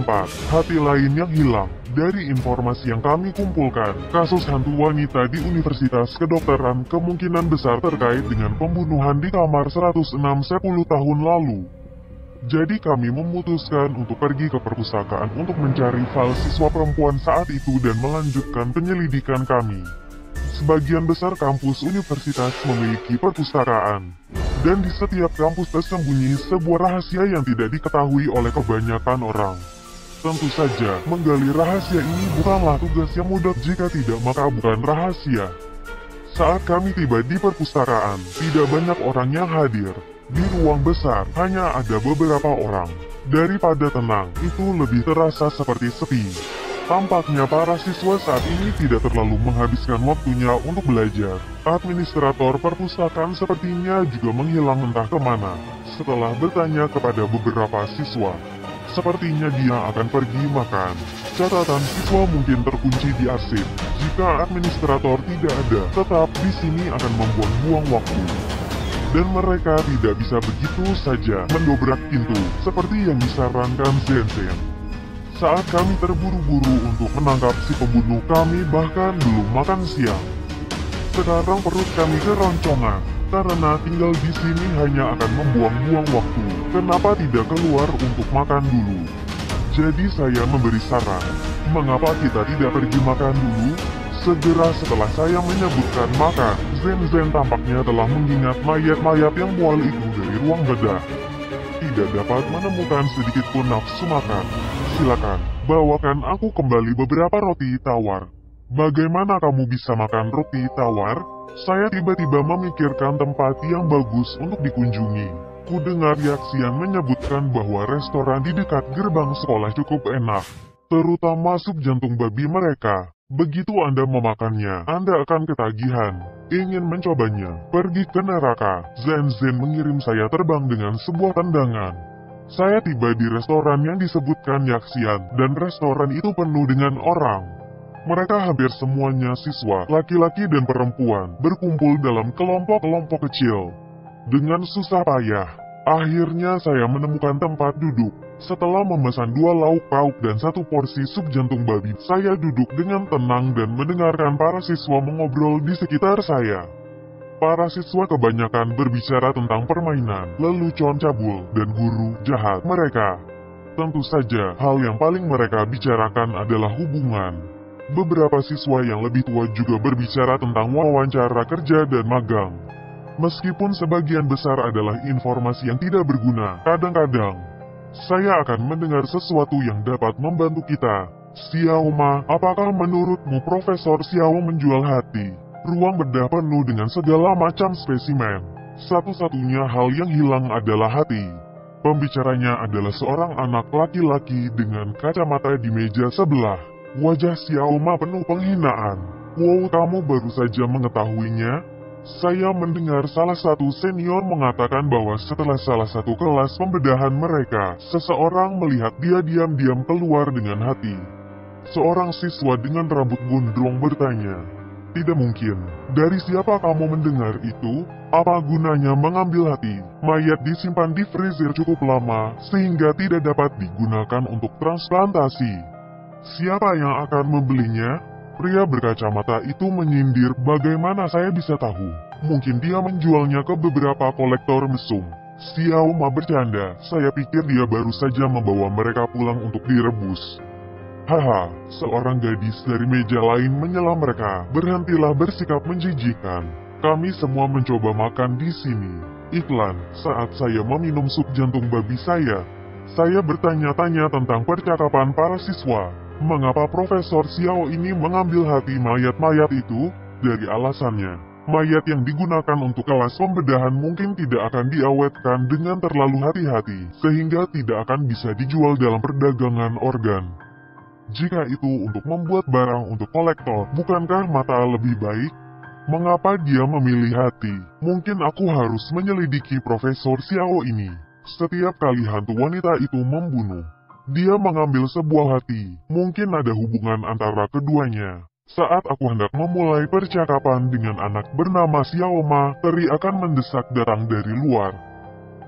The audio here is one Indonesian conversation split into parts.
keempat, hati lain yang hilang. Dari informasi yang kami kumpulkan, kasus hantu wanita di Universitas Kedokteran kemungkinan besar terkait dengan pembunuhan di kamar 106 10 tahun lalu. Jadi kami memutuskan untuk pergi ke perpustakaan untuk mencari file siswa perempuan saat itu dan melanjutkan penyelidikan kami. Sebagian besar kampus universitas memiliki perpustakaan, dan di setiap kampus tersembunyi sebuah rahasia yang tidak diketahui oleh kebanyakan orang. Tentu saja, menggali rahasia ini bukanlah tugas yang mudah, jika tidak maka bukan rahasia. Saat kami tiba di perpustakaan, tidak banyak orang yang hadir. Di ruang besar, hanya ada beberapa orang. Daripada tenang, itu lebih terasa seperti sepi. Tampaknya para siswa saat ini tidak terlalu menghabiskan waktunya untuk belajar. Administrator perpustakaan sepertinya juga menghilang entah kemana. Setelah bertanya kepada beberapa siswa, sepertinya dia akan pergi makan. Catatan siswa mungkin terkunci di arsip. Jika administrator tidak ada, tetap di sini akan membuang-buang waktu. Dan mereka tidak bisa begitu saja mendobrak pintu, seperti yang disarankan Zen-Zen. Saat kami terburu-buru untuk menangkap si pembunuh, kami bahkan belum makan siang. Sekarang perut kami keroncongan, karena tinggal di sini hanya akan membuang-buang waktu. Kenapa tidak keluar untuk makan dulu? Jadi saya memberi saran, mengapa kita tidak pergi makan dulu? Segera setelah saya menyebutkan makan, Zen-Zen tampaknya telah mengingat mayat-mayat yang mual itu dari ruang bedah. Tidak dapat menemukan sedikit pun nafsu makan. Silakan, bawakan aku kembali beberapa roti tawar. Bagaimana kamu bisa makan roti tawar? Saya tiba-tiba memikirkan tempat yang bagus untuk dikunjungi. Ku dengar Yaxian menyebutkan bahwa restoran di dekat gerbang sekolah cukup enak, terutama sup jantung babi mereka. Begitu Anda memakannya, Anda akan ketagihan. Ingin mencobanya? Pergi ke neraka. Zen-Zen mengirim saya terbang dengan sebuah tendangan. Saya tiba di restoran yang disebutkan Yaxian, dan restoran itu penuh dengan orang. Mereka hampir semuanya siswa, laki-laki dan perempuan, berkumpul dalam kelompok-kelompok kecil. Dengan susah payah, akhirnya saya menemukan tempat duduk. Setelah memesan 2 lauk pauk dan 1 porsi sup jantung babi, saya duduk dengan tenang dan mendengarkan para siswa mengobrol di sekitar saya. Para siswa kebanyakan berbicara tentang permainan, lelucon cabul, dan guru jahat mereka. Tentu saja, hal yang paling mereka bicarakan adalah hubungan. Beberapa siswa yang lebih tua juga berbicara tentang wawancara kerja dan magang. Meskipun sebagian besar adalah informasi yang tidak berguna, kadang-kadang saya akan mendengar sesuatu yang dapat membantu kita. Xiao Ma, apakah menurutmu Profesor Xiao menjual hati? Ruang bedah penuh dengan segala macam spesimen. Satu-satunya hal yang hilang adalah hati. Pembicaranya adalah seorang anak laki-laki dengan kacamata di meja sebelah. Wajah Xiao Ma penuh penghinaan. Wow, kamu baru saja mengetahuinya? Saya mendengar salah satu senior mengatakan bahwa setelah salah satu kelas pembedahan mereka, seseorang melihat dia diam-diam keluar dengan hati. Seorang siswa dengan rambut gondrong bertanya, "Tidak mungkin. Dari siapa kamu mendengar itu? Apa gunanya mengambil hati? Mayat disimpan di freezer cukup lama, sehingga tidak dapat digunakan untuk transplantasi. Siapa yang akan membelinya?" Pria berkacamata itu menyindir, "Bagaimana saya bisa tahu? Mungkin dia menjualnya ke beberapa kolektor mesum." Xiao Ma bercanda, "Saya pikir dia baru saja membawa mereka pulang untuk direbus." Haha, seorang gadis dari meja lain menyela mereka, "Berhentilah bersikap menjijikan. Kami semua mencoba makan di sini." Iklan, saat saya meminum sup jantung babi saya bertanya-tanya tentang percakapan para siswa. Mengapa Profesor Xiao ini mengambil hati mayat-mayat itu? Dari alasannya, mayat yang digunakan untuk kelas pembedahan mungkin tidak akan diawetkan dengan terlalu hati-hati, sehingga tidak akan bisa dijual dalam perdagangan organ. Jika itu untuk membuat barang untuk kolektor, bukankah mata lebih baik? Mengapa dia memilih hati? Mungkin aku harus menyelidiki Profesor Xiao ini. Setiap kali hantu wanita itu membunuh, dia mengambil sebuah hati. Mungkin ada hubungan antara keduanya. Saat aku hendak memulai percakapan dengan anak bernama Xiao Ma, teriakan mendesak datang dari luar.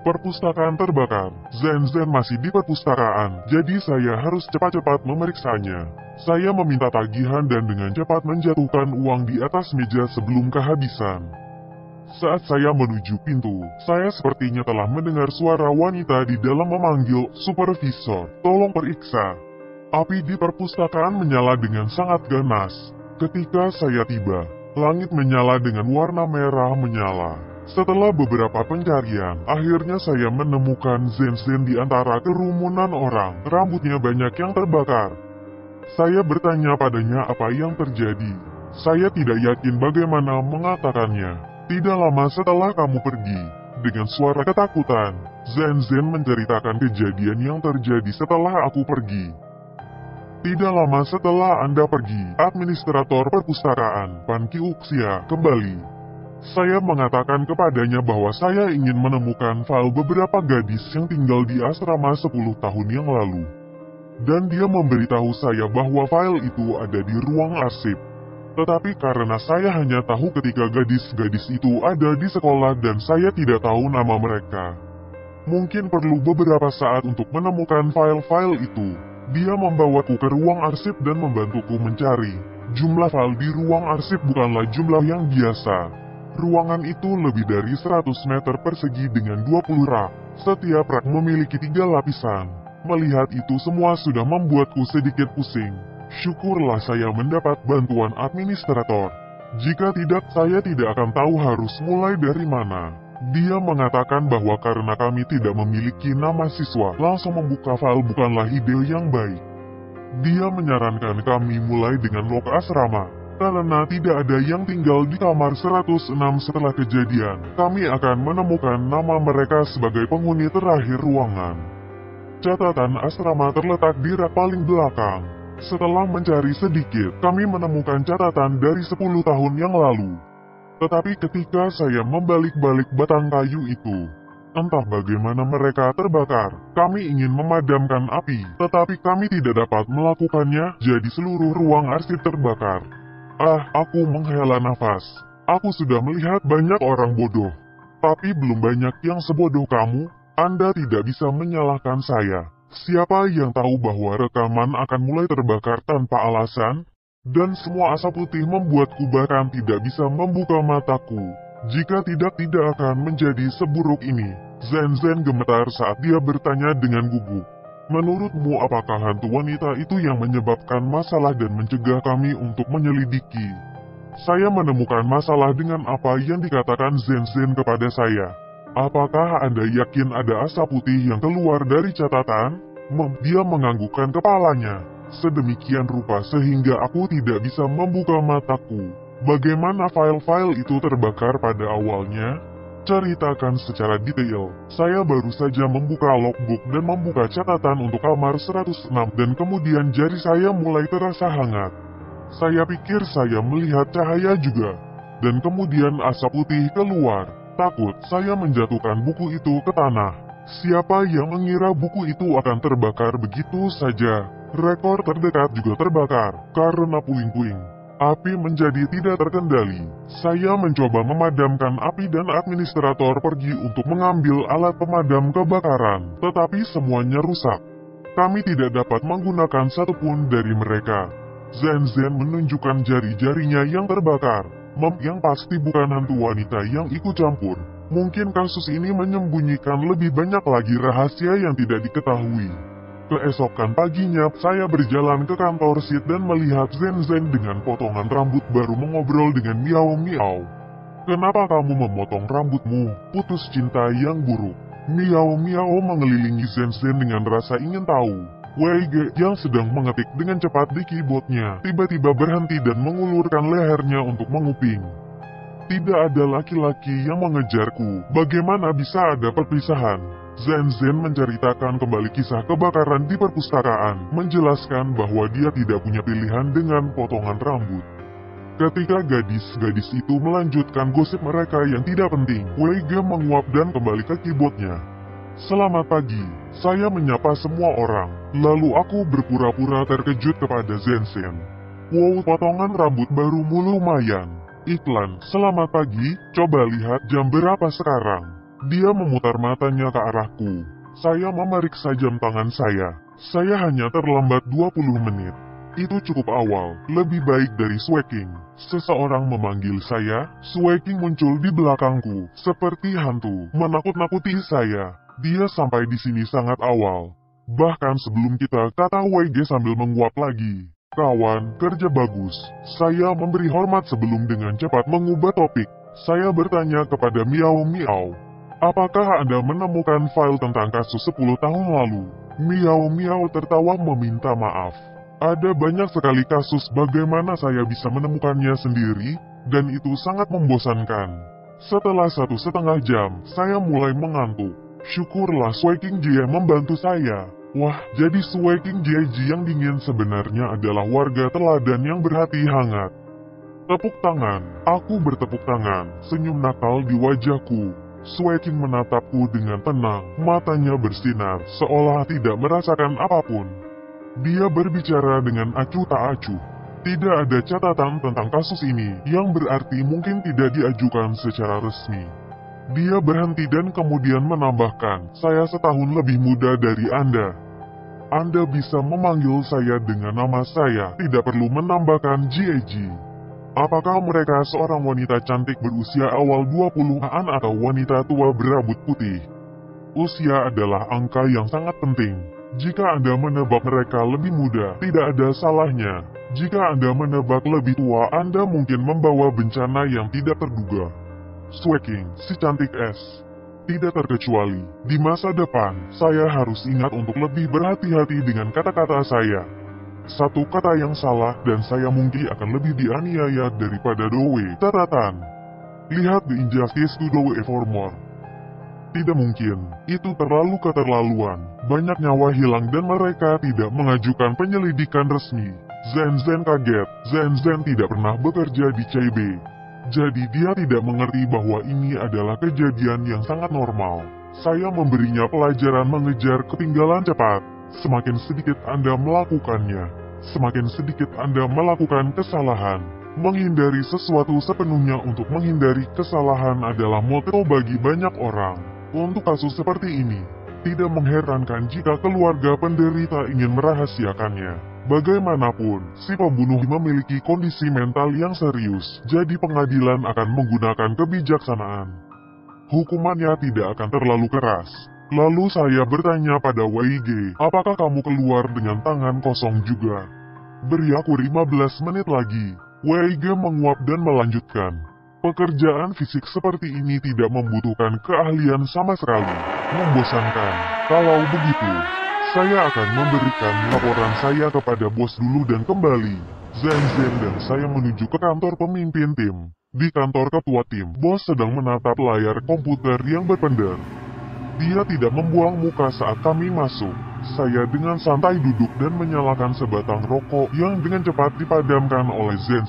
Perpustakaan terbakar. Zen masih di perpustakaan, jadi saya harus cepat-cepat memeriksanya. Saya meminta tagihan dan dengan cepat menjatuhkan uang di atas meja sebelum kehabisan. Saat saya menuju pintu, saya sepertinya telah mendengar suara wanita di dalam memanggil, "Supervisor, tolong periksa." Api di perpustakaan menyala dengan sangat ganas. Ketika saya tiba, langit menyala dengan warna merah menyala. Setelah beberapa pencarian, akhirnya saya menemukan Zen di antara kerumunan orang. Rambutnya banyak yang terbakar. Saya bertanya padanya apa yang terjadi. Saya tidak yakin bagaimana mengatakannya. Tidak lama setelah kamu pergi, dengan suara ketakutan, Zen menceritakan kejadian yang terjadi setelah aku pergi. Tidak lama setelah Anda pergi, administrator perpustakaan, Pan Kiuxia, kembali. Saya mengatakan kepadanya bahwa saya ingin menemukan file beberapa gadis yang tinggal di asrama 10 tahun yang lalu. Dan dia memberitahu saya bahwa file itu ada di ruang arsip. Tetapi karena saya hanya tahu ketika gadis-gadis itu ada di sekolah dan saya tidak tahu nama mereka. Mungkin perlu beberapa saat untuk menemukan file-file itu. Dia membawaku ke ruang arsip dan membantuku mencari. Jumlah file di ruang arsip bukanlah jumlah yang biasa. Ruangan itu lebih dari 100 meter persegi dengan 20 rak. Setiap rak memiliki 3 lapisan. Melihat itu semua sudah membuatku sedikit pusing. Syukurlah saya mendapat bantuan administrator. Jika tidak, saya tidak akan tahu harus mulai dari mana. Dia mengatakan bahwa karena kami tidak memiliki nama siswa, langsung membuka file bukanlah ide yang baik. Dia menyarankan kami mulai dengan log asrama. Karena tidak ada yang tinggal di kamar 106 setelah kejadian, kami akan menemukan nama mereka sebagai penghuni terakhir ruangan. Catatan asrama terletak di rak paling belakang. Setelah mencari sedikit, kami menemukan catatan dari 10 tahun yang lalu. Tetapi ketika saya membalik-balik batang kayu itu, entah bagaimana mereka terbakar. Kami ingin memadamkan api, tetapi kami tidak dapat melakukannya, jadi seluruh ruang arsip terbakar. Aku menghela nafas. Aku sudah melihat banyak orang bodoh. Tapi belum banyak yang sebodoh kamu. Anda tidak bisa menyalahkan saya. Siapa yang tahu bahwa rekaman akan mulai terbakar tanpa alasan? Dan semua asap putih membuatku bahkan tidak bisa membuka mataku. Jika tidak akan menjadi seburuk ini. Zen gemetar saat dia bertanya dengan gugup. Menurutmu apakah hantu wanita itu yang menyebabkan masalah dan mencegah kami untuk menyelidiki? Saya menemukan masalah dengan apa yang dikatakan Zen kepada saya. Apakah Anda yakin ada asap putih yang keluar dari catatan? Dia menganggukkan kepalanya. Sedemikian rupa sehingga aku tidak bisa membuka mataku. Bagaimana file-file itu terbakar pada awalnya? Ceritakan secara detail. Saya baru saja membuka logbook dan membuka catatan untuk kamar 106 dan kemudian jari saya mulai terasa hangat. Saya pikir saya melihat cahaya juga. Dan kemudian asap putih keluar. Takut saya menjatuhkan buku itu ke tanah. Siapa yang mengira buku itu akan terbakar begitu saja? Rekor terdekat juga terbakar karena puing-puing. Api menjadi tidak terkendali. Saya mencoba memadamkan api dan administrator pergi untuk mengambil alat pemadam kebakaran, tetapi semuanya rusak. Kami tidak dapat menggunakan satupun dari mereka. Zen menunjukkan jari-jarinya yang terbakar. Yang pasti bukan hantu wanita yang ikut campur. Mungkin kasus ini menyembunyikan lebih banyak lagi rahasia yang tidak diketahui. Keesokan paginya, saya berjalan ke kantor Sid dan melihat Zen dengan potongan rambut baru mengobrol dengan Miao. Kenapa kamu memotong rambutmu? Putus cinta yang buruk. Miao mengelilingi Zen dengan rasa ingin tahu. WG yang sedang mengetik dengan cepat di keyboardnya, tiba-tiba berhenti dan mengulurkan lehernya untuk menguping. Tidak ada laki-laki yang mengejarku. Bagaimana bisa ada perpisahan? Zen menceritakan kembali kisah kebakaran di perpustakaan, menjelaskan bahwa dia tidak punya pilihan dengan potongan rambut. Ketika gadis-gadis itu melanjutkan gosip mereka yang tidak penting, WG menguap dan kembali ke keyboardnya. Selamat pagi, saya menyapa semua orang, lalu aku berpura-pura terkejut kepada Zen. Wow, potongan rambut barumu lumayan. Iklan, selamat pagi, coba lihat jam berapa sekarang. Dia memutar matanya ke arahku. Saya memeriksa jam tangan saya. Saya hanya terlambat 20 menit. Itu cukup awal, lebih baik dari Sweking. Seseorang memanggil saya, Sweking muncul di belakangku, seperti hantu, menakut-nakuti saya. Dia sampai di sini sangat awal. Bahkan sebelum kita, kata WG sambil menguap lagi. Kawan, kerja bagus. Saya memberi hormat sebelum dengan cepat mengubah topik. Saya bertanya kepada Miao Miao. Apakah Anda menemukan file tentang kasus 10 tahun lalu? Miao Miao tertawa meminta maaf. Ada banyak sekali kasus bagaimana saya bisa menemukannya sendiri, dan itu sangat membosankan. Setelah 1,5 jam, saya mulai mengantuk. Syukurlah Sweking Jie membantu saya. Wah, jadi Sweking Jie yang dingin sebenarnya adalah warga teladan yang berhati hangat. Tepuk tangan, aku bertepuk tangan, senyum nakal di wajahku. Sweking menatapku dengan tenang, matanya bersinar, seolah tidak merasakan apapun. Dia berbicara dengan acuh tak acuh. Tidak ada catatan tentang kasus ini, yang berarti mungkin tidak diajukan secara resmi. Dia berhenti dan kemudian menambahkan, saya setahun lebih muda dari Anda. Anda bisa memanggil saya dengan nama saya, tidak perlu menambahkan Jieji. Apakah mereka seorang wanita cantik berusia awal 20-an atau wanita tua berambut putih? Usia adalah angka yang sangat penting. Jika Anda menebak mereka lebih muda, tidak ada salahnya. Jika Anda menebak lebih tua, Anda mungkin membawa bencana yang tidak terduga. Sweking, si cantik es. Tidak terkecuali, di masa depan, saya harus ingat untuk lebih berhati-hati dengan kata-kata saya. Satu kata yang salah dan saya mungkin akan lebih dianiaya daripada Doe. Catatan. Lihat The Injustice to Doe for more. Tidak mungkin, itu terlalu keterlaluan. Banyak nyawa hilang dan mereka tidak mengajukan penyelidikan resmi. Zen kaget, Zen tidak pernah bekerja di CB. Jadi dia tidak mengerti bahwa ini adalah kejadian yang sangat normal. Saya memberinya pelajaran mengejar ketinggalan cepat. Semakin sedikit Anda melakukannya, semakin sedikit Anda melakukan kesalahan. Menghindari sesuatu sepenuhnya untuk menghindari kesalahan adalah moto bagi banyak orang. Untuk kasus seperti ini, tidak mengherankan jika keluarga penderita ingin merahasiakannya. Bagaimanapun, si pembunuh memiliki kondisi mental yang serius, jadi pengadilan akan menggunakan kebijaksanaan. Hukumannya tidak akan terlalu keras. Lalu saya bertanya pada WG, apakah kamu keluar dengan tangan kosong juga? Beri aku 15 menit lagi. WG menguap dan melanjutkan. Pekerjaan fisik seperti ini tidak membutuhkan keahlian sama sekali. Membosankan. Kalau begitu, saya akan memberikan laporan saya kepada bos dulu dan kembali. Zen dan saya menuju ke kantor pemimpin tim. Di kantor ketua tim, bos sedang menatap layar komputer yang berpendar. Dia tidak membuang muka saat kami masuk. Saya dengan santai duduk dan menyalakan sebatang rokok yang dengan cepat dipadamkan oleh Zen.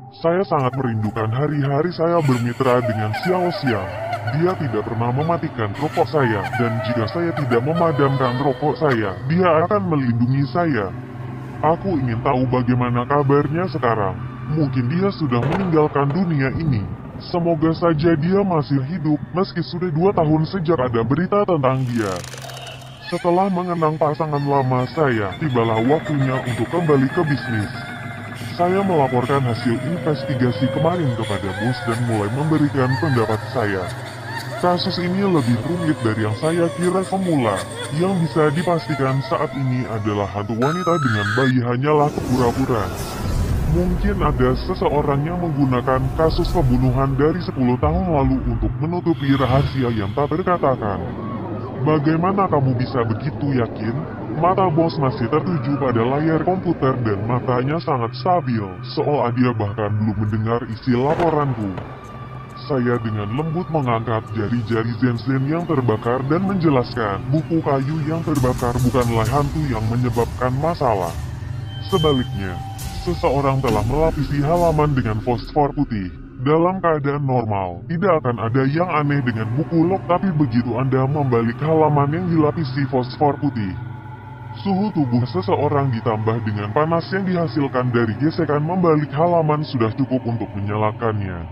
Saya sangat merindukan hari-hari saya bermitra dengan Xiao Xiang. Dia tidak pernah mematikan rokok saya, dan jika saya tidak memadamkan rokok saya, dia akan melindungi saya. Aku ingin tahu bagaimana kabarnya sekarang. Mungkin dia sudah meninggalkan dunia ini. Semoga saja dia masih hidup, meski sudah 2 tahun sejak ada berita tentang dia. Setelah mengenang pasangan lama saya, tibalah waktunya untuk kembali ke bisnis. Saya melaporkan hasil investigasi kemarin kepada bos dan mulai memberikan pendapat saya. Kasus ini lebih rumit dari yang saya kira semula. Yang bisa dipastikan saat ini adalah hantu wanita dengan bayi hanyalah pura-pura. Mungkin ada seseorang yang menggunakan kasus pembunuhan dari 10 tahun lalu untuk menutupi rahasia yang tak terkatakan. Bagaimana kamu bisa begitu yakin? Mata bos masih tertuju pada layar komputer dan matanya sangat stabil, seolah dia bahkan belum mendengar isi laporanku. Saya dengan lembut mengangkat jari-jari Zen yang terbakar dan menjelaskan, buku kayu yang terbakar bukanlah hantu yang menyebabkan masalah. Sebaliknya, seseorang telah melapisi halaman dengan fosfor putih. Dalam keadaan normal, tidak akan ada yang aneh dengan buku log, tapi begitu Anda membalik halaman yang dilapisi fosfor putih, suhu tubuh seseorang ditambah dengan panas yang dihasilkan dari gesekan membalik halaman sudah cukup untuk menyalakannya.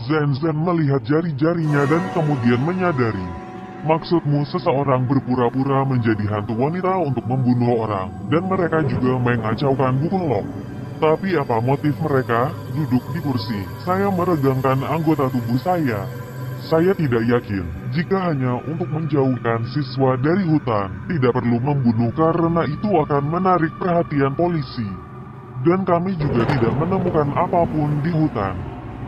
Zen melihat jari-jarinya dan kemudian menyadari. Maksudmu seseorang berpura-pura menjadi hantu wanita untuk membunuh orang, dan mereka juga mengacaukan buku log. Tapi apa motif mereka? Duduk di kursi, saya meregangkan anggota tubuh saya. Saya tidak yakin, jika hanya untuk menjauhkan siswa dari hutan, tidak perlu membunuh karena itu akan menarik perhatian polisi. Dan kami juga tidak menemukan apapun di hutan.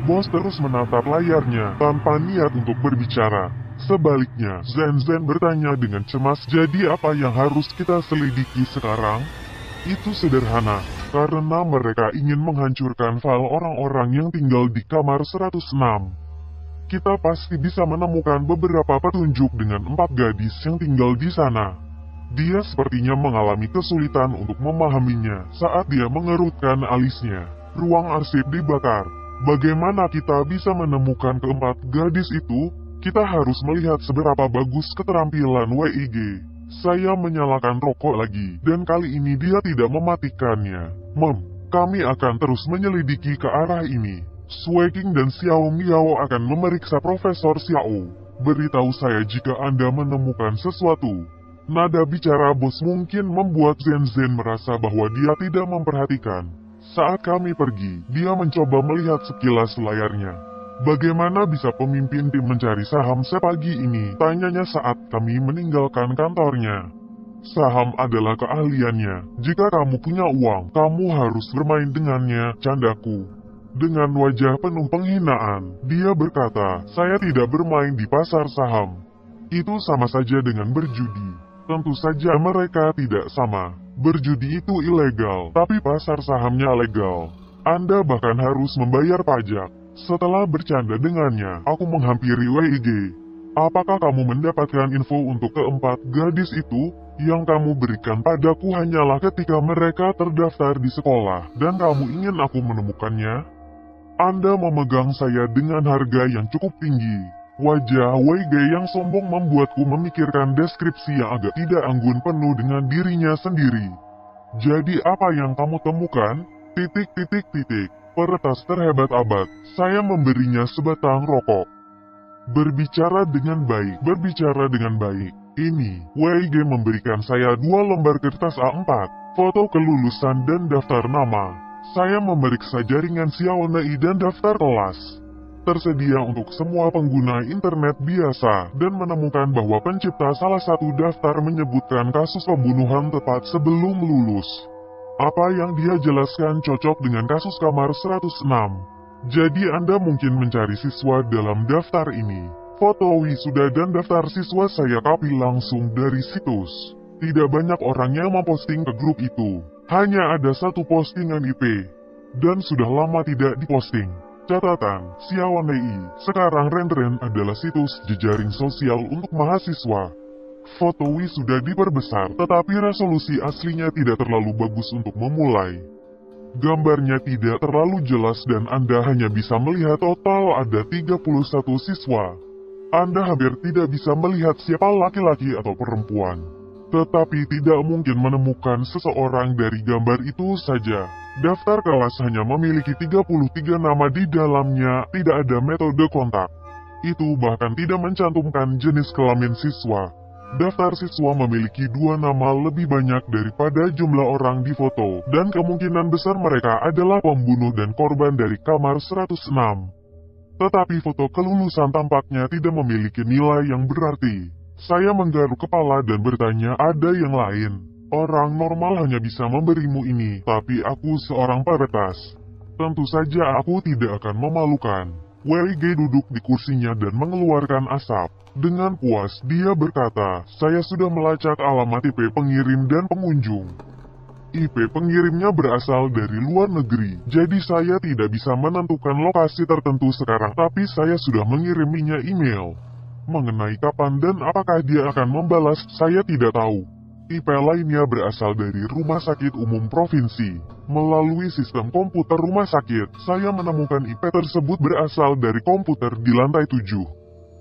Bos terus menatap layarnya tanpa niat untuk berbicara. Sebaliknya, Zen bertanya dengan cemas, jadi apa yang harus kita selidiki sekarang? Itu sederhana, karena mereka ingin menghancurkan file orang-orang yang tinggal di kamar 106. Kita pasti bisa menemukan beberapa petunjuk dengan 4 gadis yang tinggal di sana. Dia sepertinya mengalami kesulitan untuk memahaminya saat dia mengerutkan alisnya. Ruang arsip dibakar. Bagaimana kita bisa menemukan keempat gadis itu? Kita harus melihat seberapa bagus keterampilan WIG. Saya menyalakan rokok lagi, dan kali ini dia tidak mematikannya. Kami akan terus menyelidiki ke arah ini. Sui-King dan Xiao Miao akan memeriksa Profesor Xiao. Beritahu saya jika Anda menemukan sesuatu. Nada bicara bos mungkin membuat Zen merasa bahwa dia tidak memperhatikan. Saat kami pergi, dia mencoba melihat sekilas layarnya. Bagaimana bisa pemimpin tim mencari saham sepagi ini? Tanyanya saat kami meninggalkan kantornya. Saham adalah keahliannya. Jika kamu punya uang, kamu harus bermain dengannya, candaku. Dengan wajah penuh penghinaan, dia berkata, saya tidak bermain di pasar saham. Itu sama saja dengan berjudi. Tentu saja mereka tidak sama. Berjudi itu ilegal, tapi pasar sahamnya legal. Anda bahkan harus membayar pajak. Setelah bercanda dengannya, aku menghampiri WIG. Apakah kamu mendapatkan info untuk keempat gadis itu? Yang kamu berikan padaku hanyalah ketika mereka terdaftar di sekolah, dan kamu ingin aku menemukannya? Anda memegang saya dengan harga yang cukup tinggi. Wajah WIG yang sombong membuatku memikirkan deskripsi yang agak tidak anggun penuh dengan dirinya sendiri. Jadi apa yang kamu temukan? Peretas terhebat abad. Saya memberinya sebatang rokok. Berbicara dengan baik. Ini, WIG memberikan saya 2 lembar kertas A4, foto kelulusan dan daftar nama. Saya memeriksa jaringan Xiao Nei dan daftar kelas. Tersedia untuk semua pengguna internet biasa, dan menemukan bahwa pencipta salah satu daftar menyebutkan kasus pembunuhan tepat sebelum lulus. Apa yang dia jelaskan cocok dengan kasus kamar 106. Jadi Anda mungkin mencari siswa dalam daftar ini. Foto wisuda dan daftar siswa saya copy langsung dari situs. Tidak banyak orang yang memposting ke grup itu. Hanya ada 1 postingan IP. Dan sudah lama tidak diposting. Catatan, Xiao Nei, sekarang Renren adalah situs jejaring sosial untuk mahasiswa. Foto wisuda diperbesar, tetapi resolusi aslinya tidak terlalu bagus untuk memulai. Gambarnya tidak terlalu jelas dan Anda hanya bisa melihat total ada 31 siswa. Anda hampir tidak bisa melihat siapa laki-laki atau perempuan. Tetapi tidak mungkin menemukan seseorang dari gambar itu saja. Daftar kelas hanya memiliki 33 nama di dalamnya, tidak ada metode kontak. Itu bahkan tidak mencantumkan jenis kelamin siswa. Daftar siswa memiliki 2 nama lebih banyak daripada jumlah orang di foto, dan kemungkinan besar mereka adalah pembunuh dan korban dari kamar 106. Tetapi foto kelulusan tampaknya tidak memiliki nilai yang berarti. Saya menggaruk kepala dan bertanya, ada yang lain? Orang normal hanya bisa memberimu ini, tapi aku seorang peretas. Tentu saja aku tidak akan memalukan. WIG duduk di kursinya dan mengeluarkan asap. Dengan puas, dia berkata, saya sudah melacak alamat IP pengirim dan pengunjung. IP pengirimnya berasal dari luar negeri, jadi saya tidak bisa menentukan lokasi tertentu sekarang, tapi saya sudah mengiriminya email. Mengenai kapan dan apakah dia akan membalas, saya tidak tahu. IP lainnya berasal dari Rumah Sakit Umum Provinsi. Melalui sistem komputer rumah sakit, saya menemukan IP tersebut berasal dari komputer di lantai 7.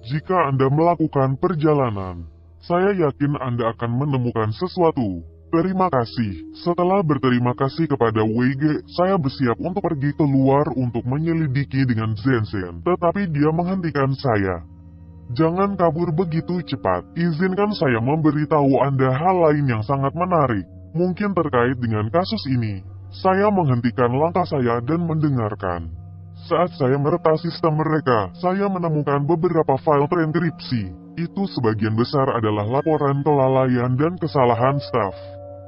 Jika Anda melakukan perjalanan, saya yakin Anda akan menemukan sesuatu. Terima kasih. Setelah berterima kasih kepada WG, saya bersiap untuk pergi keluar untuk menyelidiki dengan Zenzen. Tetapi dia menghentikan saya. Jangan kabur begitu cepat. Izinkan saya memberitahu Anda hal lain yang sangat menarik. Mungkin terkait dengan kasus ini. Saya menghentikan langkah saya dan mendengarkan. Saat saya meretas sistem mereka, saya menemukan beberapa file transkripsi. Itu sebagian besar adalah laporan kelalaian dan kesalahan staf.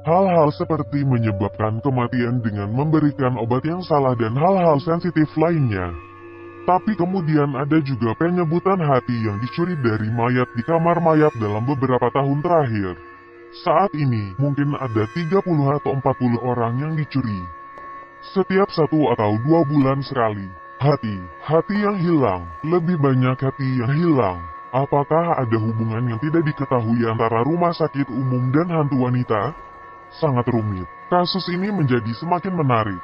Hal-hal seperti menyebabkan kematian dengan memberikan obat yang salah dan hal-hal sensitif lainnya. Tapi kemudian ada juga penyebutan hati yang dicuri dari mayat di kamar mayat dalam beberapa tahun terakhir. Saat ini, mungkin ada 30 atau 40 orang yang dicuri. Setiap 1 atau 2 bulan sekali. Hati yang hilang, lebih banyak hati yang hilang. Apakah ada hubungan yang tidak diketahui antara rumah sakit umum dan hantu wanita? Sangat rumit. Kasus ini menjadi semakin menarik.